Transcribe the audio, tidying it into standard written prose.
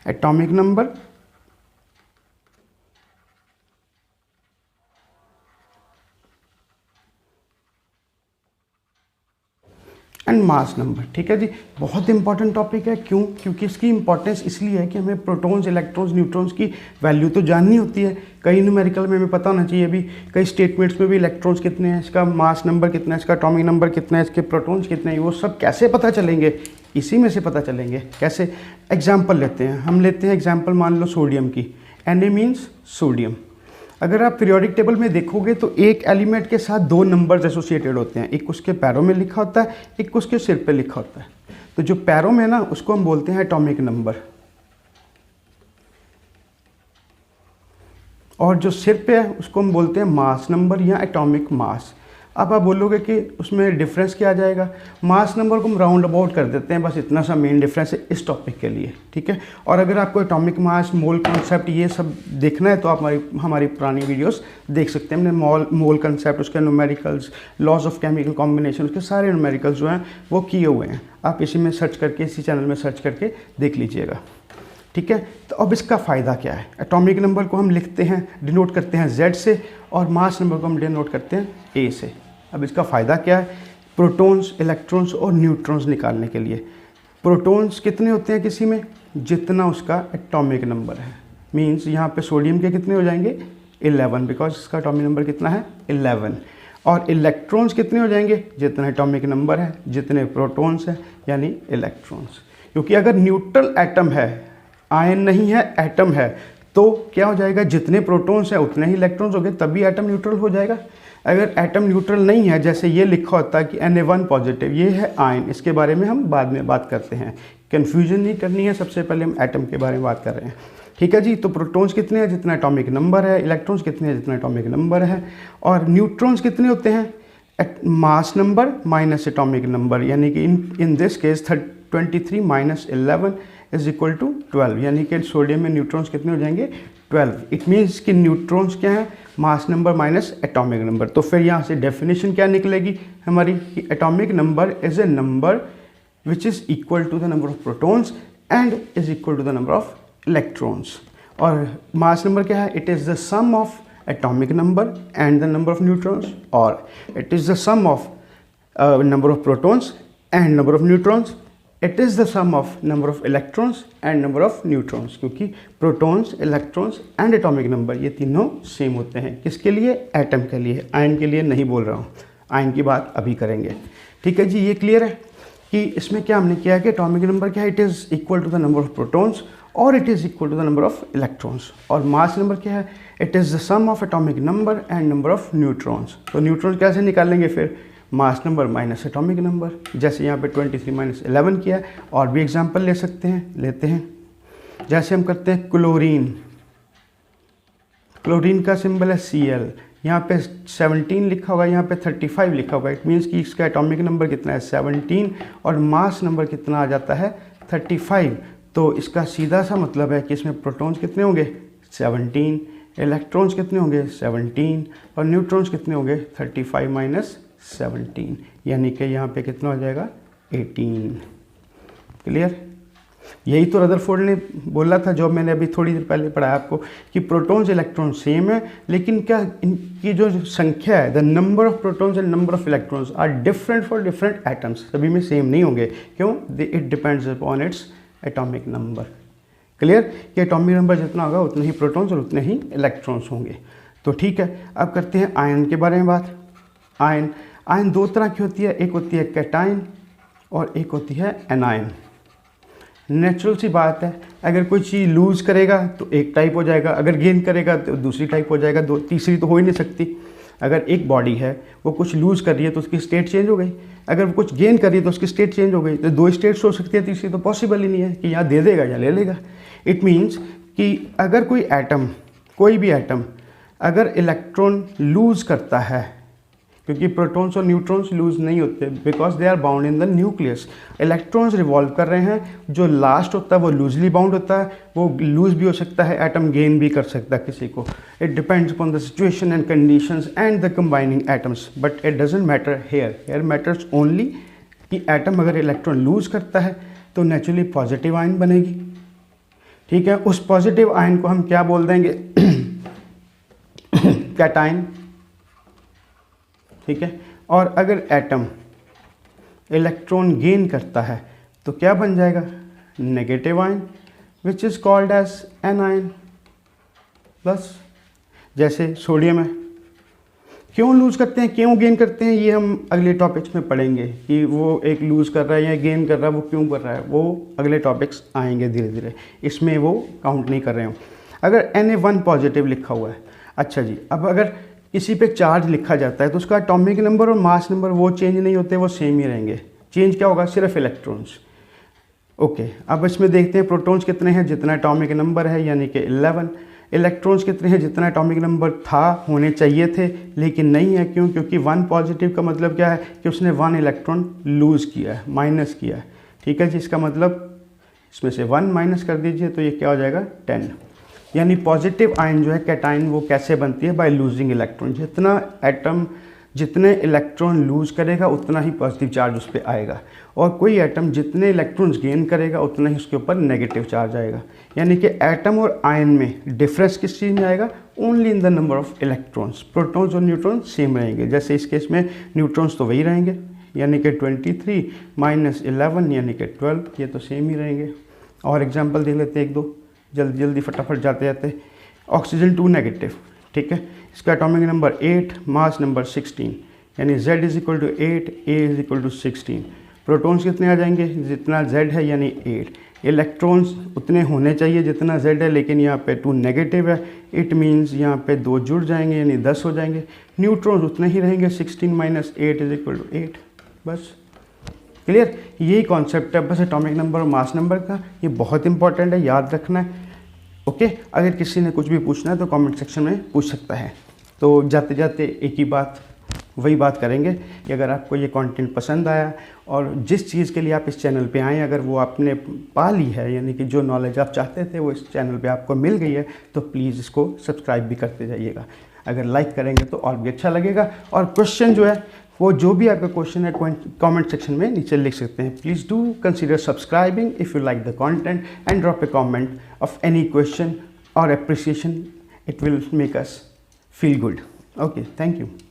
Atomic number and mass number. ठीक है जी, बहुत इंपॉर्टेंट टॉपिक है। क्यों? क्योंकि इसकी इंपॉर्टेंस इसलिए है कि हमें प्रोटॉन्स, इलेक्ट्रॉन्स, न्यूट्रॉन्स की वैल्यू तो जाननी होती है। कई न्यूमेरिकल में हमें पता होना चाहिए, अभी कई स्टेटमेंट्स में भी इलेक्ट्रॉन्स कितने हैं, इसका मास नंबर कितना है, इसका एटॉमिक नंबर कितना है, इसके प्रोटॉन्स कितने हैं, वो सब कैसे पता चलेंगे? इसी में से पता चलेंगे। कैसे? एग्जाम्पल लेते हैं, हम लेते हैं एग्जाम्पल मान लो सोडियम की। Na means sodium. अगर आप पीरियोडिक टेबल में देखोगे तो एक एलिमेंट के साथ दो नंबर्स एसोसिएटेड होते हैं, एक उसके पैरों में लिखा होता है, एक उसके सिर पे लिखा होता है। तो जो पैरों में ना, उसको हम बोलते हैं एटॉमिक नंबर, और जो सिर पे है उसको हम बोलते हैं मास नंबर या एटॉमिक मास। अब आप बोलोगे कि उसमें डिफरेंस क्या आ जाएगा? मास नंबर को हम राउंड अबाउट कर देते हैं, बस इतना सा मेन डिफरेंस है इस टॉपिक के लिए। ठीक है, और अगर आपको एटॉमिक मास, मोल कॉन्सेप्ट ये सब देखना है तो आप हमारी पुरानी वीडियोस देख सकते हैं। हमने मोल कॉन्सेप्ट, उसके numericals, laws of chemical combination, उसके सारे न्यूमेरिकल्स जो हैं वो किए हुए हैं। आप इसी में सर्च करके, इसी चैनल में सर्च करके देख लीजिएगा। ठीक है, तो अब इसका फ़ायदा क्या है? एटॉमिक नंबर को हम लिखते हैं, डिनोट करते हैं Z से, और मास नंबर को हम डिनोट करते हैं A से। अब इसका फ़ायदा क्या है? प्रोटॉन्स, इलेक्ट्रॉन्स और न्यूट्रॉन्स निकालने के लिए। प्रोटॉन्स कितने होते हैं किसी में? जितना उसका एटॉमिक नंबर है। मींस यहाँ पे सोडियम के कितने हो जाएंगे? 11, बिकॉज इसका एटॉमिक नंबर कितना है? 11। और इलेक्ट्रॉन्स कितने हो जाएंगे? जितना एटॉमिक नंबर है, जितने प्रोटॉन्स हैं, यानी इलेक्ट्रॉन्स। क्योंकि अगर न्यूट्रल एटम है, आयन नहीं है, एटम है, तो क्या हो जाएगा? जितने प्रोटॉन्स हैं उतने ही इलेक्ट्रॉन्स हो गए, तभी एटम न्यूट्रल हो जाएगा। अगर एटम न्यूट्रल नहीं है, जैसे ये लिखा होता है कि Na1 पॉजिटिव, ये है आयन, इसके बारे में हम बाद में बात करते हैं, कन्फ्यूजन नहीं करनी है, सबसे पहले हम एटम के बारे में बात कर रहे हैं। ठीक है जी, तो प्रोटॉन्स कितने हैं? जितना एटॉमिक नंबर है। इलेक्ट्रॉन्स कितने हैं? जितना एटॉमिक नंबर है। और न्यूट्रॉन्स कितने होते हैं? Mass number minus atomic number, यानी कि in this case 23 minus 11 is equal to 12, यानी कि सोडियम में न्यूट्रॉन्स कितने हो जाएंगे? 12। इट मीन्स कि न्यूट्रॉन्स क्या है? Mass number minus atomic number. तो फिर यहाँ से डेफिनेशन क्या निकलेगी हमारी? कि atomic number is a number which is equal to the number of protons and is equal to the number of electrons. और मास नंबर क्या है? It is the sum of atomic number and the number of neutrons, or it is the sum of number of protons and number of neutrons. It is the sum of number of electrons and number of neutrons, क्योंकि protons, electrons and atomic number ये तीनों same होते हैं। किसके लिए? Atom के लिए। Ion के लिए नहीं बोल रहा हूँ, आयन की बात अभी करेंगे। ठीक है जी, ये क्लियर है कि इसमें क्या हमने किया कि एटॉमिक नंबर क्या है? It is equal to the number of protons और it is equal to the number of electrons. और मास नंबर क्या है? It is the sum of atomic number and number of neutrons. तो neutrons कैसे निकालेंगे फिर? Mass number minus atomic number, जैसे यहाँ पे 23 माइनस 11 किया है। और भी एग्जाम्पल ले सकते हैं, लेते हैं। जैसे हम करते हैं क्लोरीन, क्लोरीन का सिंबल है Cl, यहाँ पे 17 लिखा होगा, यहाँ पे 35 लिखा होगा। इट मीन्स कि इसका एटॉमिक नंबर कितना है? 17, और मास नंबर कितना आ जाता है? 35। तो इसका सीधा सा मतलब है कि इसमें प्रोटॉन्स कितने होंगे? 17, इलेक्ट्रॉन्स कितने होंगे? 17, और न्यूट्रॉन्स कितने होंगे? 35 माइनस 17, यानी कि यहाँ पे कितना हो जाएगा? 18। क्लियर? यही तो रदरफोर्ड ने बोला था, जो मैंने अभी थोड़ी देर पहले पढ़ाया आपको, कि प्रोटॉन्स इलेक्ट्रॉन सेम है, लेकिन क्या इनकी जो संख्या है, the number of protons and number of electrons are different for different atoms. सभी में सेम नहीं होंगे। क्यों? It depends upon its atomic number. Clear? कि एटॉमिक नंबर जितना होगा उतने ही प्रोटॉन्स और उतने ही इलेक्ट्रॉन्स होंगे। तो ठीक है, अब करते हैं आयन के बारे में बात। आयन दो तरह की होती है, एक होती है कैटायन और एक होती है एनायन। नेचुरल सी बात है, अगर कोई चीज़ लूज़ करेगा तो एक टाइप हो जाएगा, अगर गेन करेगा तो दूसरी टाइप हो जाएगा, तीसरी तो हो ही नहीं सकती। अगर एक बॉडी है, वो कुछ लूज़ कर रही है तो उसकी स्टेट चेंज हो गई, अगर वो कुछ गेन कर रही है तो उसकी स्टेट चेंज हो गई। तो दो स्टेट्स हो सकती है, तीसरी तो पॉसिबल ही नहीं है कि यहाँ दे देगा या ले लेगा। इट मीन्स कि अगर कोई एटम, कोई भी एटम अगर इलेक्ट्रॉन लूज़ करता है, क्योंकि प्रोटॉन्स और न्यूट्रॉन्स लूज़ नहीं होते, because they are bound in the nucleus. Electrons revolve कर रहे हैं, जो लास्ट होता है वो लूजली बाउंड होता है, वो लूज भी हो सकता है, एटम गेन भी कर सकता है किसी को। It depends upon the situation and conditions and the combining atoms, but it doesn't matter here matters only कि एटम अगर इलेक्ट्रॉन लूज करता है तो नेचुरली पॉजिटिव आयन बनेगी, ठीक है। उस पॉजिटिव आयन को हम क्या बोल देंगे? कैटाइन। ठीक है। और अगर एटम इलेक्ट्रॉन गेन करता है तो क्या बन जाएगा? Negative ion, which is called as anion. बस जैसे सोडियम है, क्यों लूज़ करते हैं, क्यों गेन करते हैं, ये हम अगले टॉपिक्स में पढ़ेंगे कि वो एक लूज़ कर रहा है या गेन कर रहा है, वो क्यों कर रहा है, वो अगले टॉपिक्स आएंगे धीरे धीरे, इसमें वो काउंट नहीं कर रहे हो। अगर Na1 पॉजिटिव लिखा हुआ है, अच्छा जी, अब अगर किसी पे चार्ज लिखा जाता है तो उसका एटॉमिक नंबर और मास नंबर वो चेंज नहीं होते, वो सेम ही रहेंगे। चेंज क्या होगा? सिर्फ इलेक्ट्रॉन्स। ओके, अब इसमें देखते हैं प्रोटॉन्स कितने हैं, जितना एटॉमिक नंबर है यानी कि 11। इलेक्ट्रॉन्स कितने हैं? जितना एटॉमिक नंबर था, होने चाहिए थे लेकिन नहीं है। क्यों? क्योंकि 1 पॉजिटिव का मतलब क्या है कि उसने 1 इलेक्ट्रॉन लूज़ किया है, माइनस किया है। ठीक है जी, इसका मतलब इसमें से 1 माइनस कर दीजिए तो ये क्या हो जाएगा? 10। यानी पॉजिटिव आयन जो है कैटाइन, वो कैसे बनती है? By losing electron. जितने इलेक्ट्रॉन लूज करेगा उतना ही पॉजिटिव चार्ज उस पर आएगा, और कोई एटम जितने इलेक्ट्रॉन्स गेन करेगा उतना ही उसके ऊपर नेगेटिव चार्ज आएगा। यानी कि एटम और आयन में डिफरेंस किस चीज़ में आएगा? Only in the number of electrons. Protons और न्यूट्रॉन्स सेम रहेंगे। जैसे इस केस में न्यूट्रॉन्स तो वही रहेंगे, यानी कि 23 माइनस 11 यानी कि 12, ये तो सेम ही रहेंगे। और एग्जाम्पल देख लेते हैं एक दो, जल्दी जल्दी फटाफट जाते जाते। ऑक्सीजन 2 नेगेटिव, ठीक है, इसका एटॉमिक नंबर 8, मास नंबर 16, यानी Z is equal to 8, A is equal to 16। Protons कितने आ जाएंगे? जितना Z है यानी 8। इलेक्ट्रॉन्स उतने होने चाहिए जितना Z है, लेकिन यहाँ पे 2 नेगेटिव है, इट मीन्स यहाँ पे 2 जुड़ जाएंगे यानी 10 हो जाएंगे। न्यूट्रॉन्स उतने ही रहेंगे, 16 माइनस 8 इज इक्वल टू 8। बस क्लियर, यही कॉन्सेप्ट है बस एटॉमिक नंबर और मास नंबर का। ये बहुत इंपॉर्टेंट है, याद रखना है। ओके, अगर किसी ने कुछ भी पूछना है तो कमेंट सेक्शन में पूछ सकता है। तो जाते जाते एक ही बात, वही बात करेंगे कि अगर आपको ये कंटेंट पसंद आया और जिस चीज़ के लिए आप इस चैनल पे आए, अगर वो आपने पा ली है, यानी कि जो नॉलेज आप चाहते थे वो इस चैनल पे आपको मिल गई है, तो प्लीज़ इसको सब्सक्राइब भी करते जाइएगा। अगर लाइक करेंगे तो और भी अच्छा लगेगा। और क्वेश्चन जो है, वो जो भी आपका क्वेश्चन है कमेंट सेक्शन में नीचे लिख सकते हैं। Please do consider subscribing if you like the content and drop A comment of any question or appreciation. It will make us feel good. Okay, thank you.